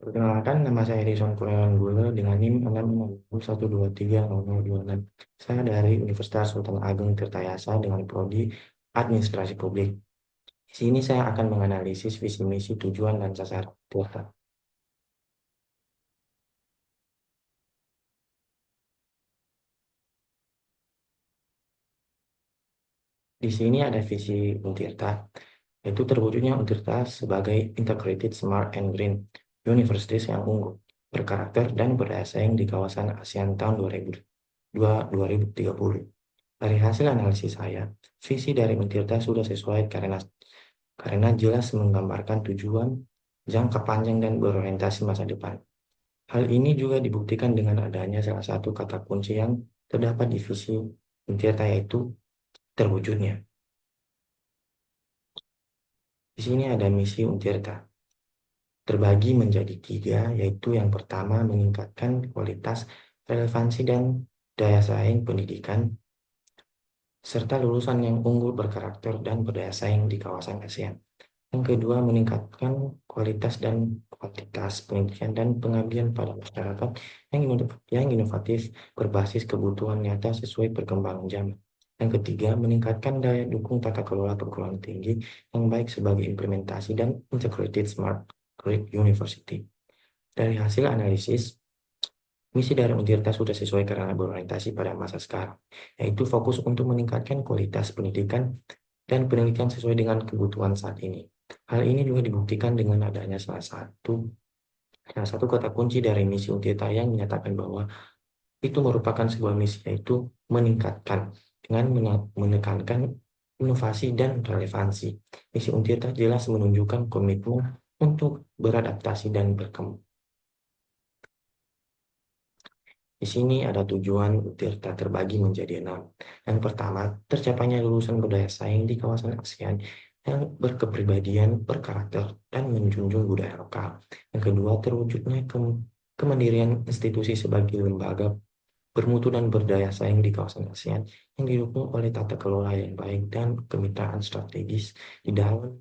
Perkenalkan, nama saya Edison Kurniawan Gula dengan NIM 661230026. Saya dari Universitas Sultan Ageng Tirtayasa dengan prodi Administrasi Publik. Di sini saya akan menganalisis visi misi, tujuan, dan sasaran Tirta. Di sini ada visi Untirta, yaitu terwujudnya Untirta sebagai Integrated Smart and Green Universities yang unggul, berkarakter, dan berdaya saing di kawasan ASEAN tahun 2030. Dari hasil analisis saya, visi dari Untirta sudah sesuai karena jelas menggambarkan tujuan jangka panjang dan berorientasi masa depan. Hal ini juga dibuktikan dengan adanya salah satu kata kunci yang terdapat di visi Untirta, yaitu terwujudnya. Di sini ada misi Untirta, terbagi menjadi tiga, yaitu yang pertama meningkatkan kualitas, relevansi, dan daya saing pendidikan, serta lulusan yang unggul, berkarakter, dan berdaya saing di kawasan ASEAN. Yang kedua, meningkatkan kualitas dan kuantitas penelitian dan pengabdian pada masyarakat yang inovatif, berbasis kebutuhan nyata sesuai perkembangan zaman. Yang ketiga, meningkatkan daya dukung tata kelola perguruan tinggi yang baik sebagai implementasi dan integrated smart grid university. Dari hasil analisis, misi dari Untirta sudah sesuai karena berorientasi pada masa sekarang, yaitu fokus untuk meningkatkan kualitas pendidikan dan penelitian sesuai dengan kebutuhan saat ini. Hal ini juga dibuktikan dengan adanya salah satu kata kunci dari misi Untirta yang menyatakan bahwa itu merupakan sebuah misi, yaitu meningkatkan dengan menekankan inovasi dan relevansi. Misi Untirta jelas menunjukkan komitmen untuk beradaptasi dan berkembang. Di sini ada tujuan Tirta terbagi menjadi 6. Yang pertama, tercapainya lulusan berdaya saing di kawasan ASEAN yang berkepribadian, berkarakter, dan menjunjung budaya lokal. Yang kedua, terwujudnya kemandirian institusi sebagai lembaga bermutu dan berdaya saing di kawasan ASEAN yang didukung oleh tata kelola yang baik dan kemitraan strategis di dalam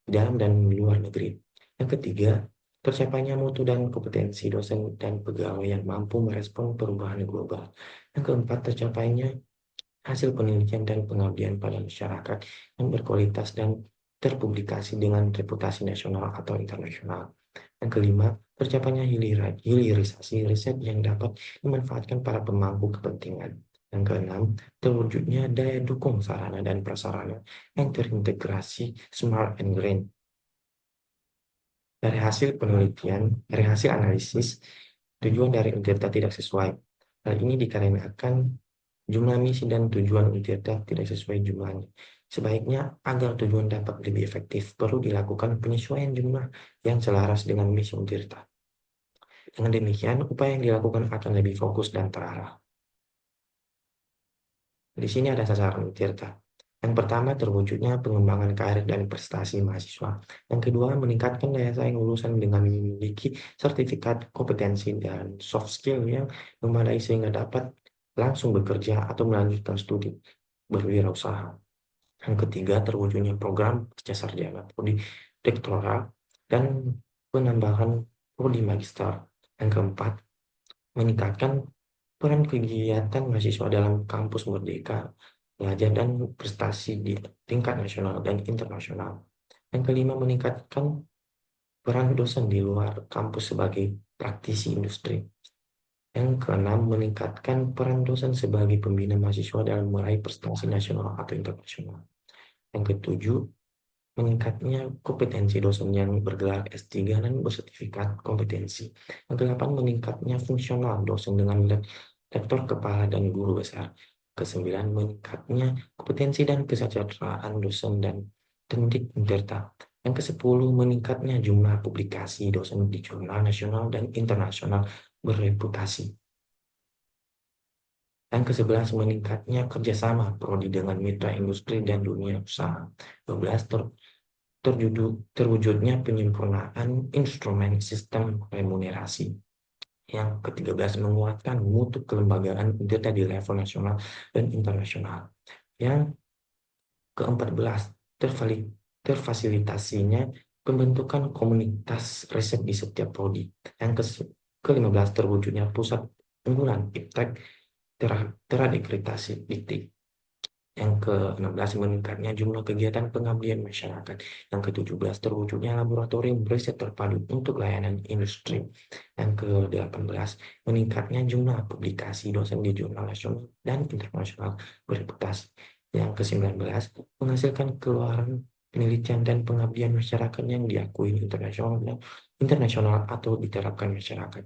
dan di luar negeri. Yang ketiga, tercapainya mutu dan kompetensi dosen dan pegawai yang mampu merespon perubahan global. Yang keempat, tercapainya hasil penelitian dan pengabdian pada masyarakat yang berkualitas dan terpublikasi dengan reputasi nasional atau internasional. Yang kelima, tercapainya hilirisasi riset yang dapat dimanfaatkan para pemangku kepentingan. Yang keenam, terwujudnya daya dukung sarana dan prasarana yang terintegrasi smart and green. Dari hasil analisis, tujuan dari Untirta tidak sesuai. Hal ini dikarenakan jumlah misi dan tujuan Untirta tidak sesuai jumlahnya. Sebaiknya, agar tujuan dapat lebih efektif, perlu dilakukan penyesuaian jumlah yang selaras dengan misi Untirta. Dengan demikian, upaya yang dilakukan akan lebih fokus dan terarah. Di sini ada sasaran Untirta. Yang pertama, terwujudnya pengembangan karir dan prestasi mahasiswa. Yang kedua, meningkatkan daya saing lulusan dengan memiliki sertifikat kompetensi dan soft skill yang memadai sehingga dapat langsung bekerja atau melanjutkan studi berwirausaha. Yang ketiga, terwujudnya program pasca sarjana, prodi doktoral, dan penambahan prodi magister. Yang keempat, meningkatkan peran kegiatan mahasiswa dalam kampus merdeka, belajar dan prestasi di tingkat nasional dan internasional. Yang kelima, meningkatkan peran dosen di luar kampus sebagai praktisi industri. Yang keenam, meningkatkan peran dosen sebagai pembina mahasiswa dalam meraih prestasi nasional atau internasional. Yang ketujuh, meningkatnya kompetensi dosen yang bergelar S3 dan bersertifikat kompetensi. Yang kedelapan, meningkatnya fungsional dosen dengan lektor kepala dan guru besar. Kesembilan, meningkatnya kompetensi dan kesejahteraan dosen dan pendidik Untirta. Yang kesepuluh, meningkatnya jumlah publikasi dosen di jurnal nasional dan internasional bereputasi. Yang ke-11, meningkatnya kerjasama prodi dengan mitra industri dan dunia usaha. 12, terwujudnya penyempurnaan instrumen sistem remunerasi. Yang ke-13, menguatkan mutu kelembagaan Untirta di level nasional dan internasional. Yang ke-14, terfasilitasinya Pembentukan komunitas riset di setiap prodi. Yang ke-15 terwujudnya pusat unggulan iptek terakreditasi ITIK. Yang ke-16 meningkatnya jumlah kegiatan pengabdian masyarakat. Yang ke-17 terwujudnya laboratorium riset terpadu untuk layanan industri. Yang ke-18 meningkatnya jumlah publikasi dosen di jurnal nasional dan internasional bereputasi. Yang ke-19 menghasilkan keluaran penelitian dan pengabdian masyarakat yang diakui internasional atau diterapkan masyarakat.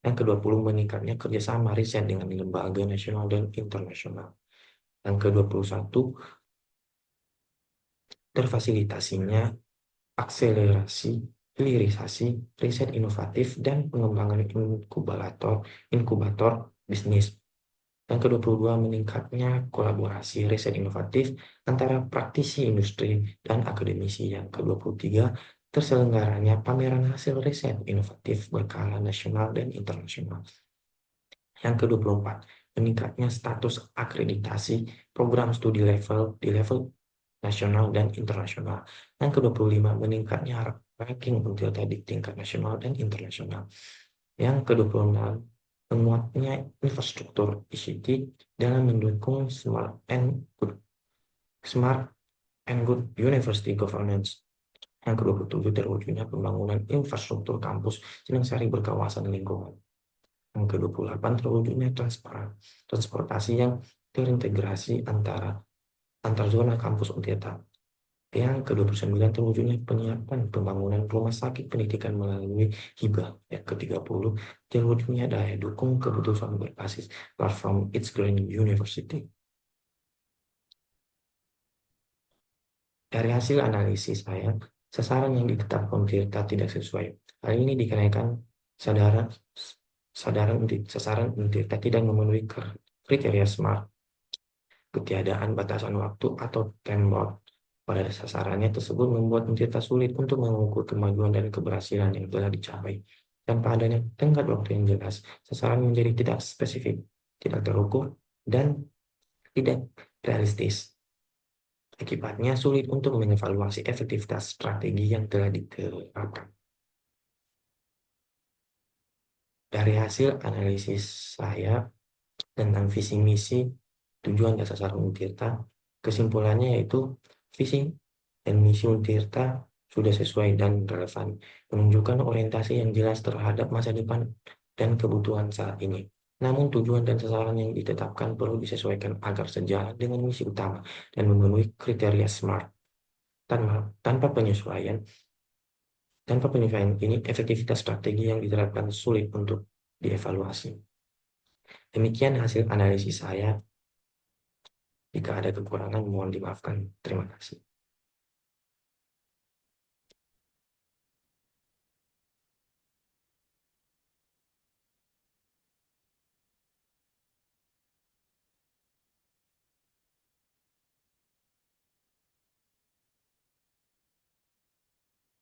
Yang ke-20 meningkatnya kerjasama riset dengan lembaga nasional dan internasional. Yang ke-21 terfasilitasinya akselerasi hilirisasi riset inovatif dan pengembangan inkubator bisnis. Yang ke-22 meningkatnya kolaborasi riset inovatif antara praktisi industri dan akademisi. Yang ke-23 terselenggaranya pameran hasil riset inovatif berkala nasional dan internasional. Yang ke-24 meningkatnya status akreditasi program studi di level nasional dan internasional. Yang ke-25 meningkatnya ranking Untirta di tingkat nasional dan internasional. Yang ke-26 menguatnya infrastruktur ICT dalam mendukung smart and good university governance. Yang ke-27 terwujudnya pembangunan infrastruktur kampus Sari berkawasan lingkungan. Yang ke-28 terwujudnya transportasi yang terintegrasi antar zona kampus Untirta. Yang ke-29 terwujudnya penyiapan pembangunan rumah sakit pendidikan melalui hibah. Yang ke-30 terwujudnya daya dukung kebutuhan berbasis platform It's Green University. Dari hasil analisis saya, sasaran yang ditetapkan Tirta tidak sesuai. Hal ini dikarenakan sasaran Tirta tidak memenuhi kriteria SMART, ketiadaan batasan waktu atau time bound pada sasarannya tersebut membuat Tirta sulit untuk mengukur kemajuan dan keberhasilan yang telah dicapai. Tanpa adanya tenggat waktu yang jelas, sasaran menjadi tidak spesifik, tidak terukur, dan tidak realistis. Akibatnya sulit untuk mengevaluasi efektivitas strategi yang telah diterapkan. Dari hasil analisis saya tentang visi misi, tujuan dan sasaran Untirta, kesimpulannya yaitu visi dan misi Untirta sudah sesuai dan relevan, menunjukkan orientasi yang jelas terhadap masa depan dan kebutuhan saat ini. Namun tujuan dan sasaran yang ditetapkan perlu disesuaikan agar sejalan dengan misi utama dan memenuhi kriteria SMART. Tanpa penyesuaian ini, efektivitas strategi yang diterapkan sulit untuk dievaluasi. Demikian hasil analisis saya. Jika ada kekurangan, mohon dimaafkan. Terima kasih.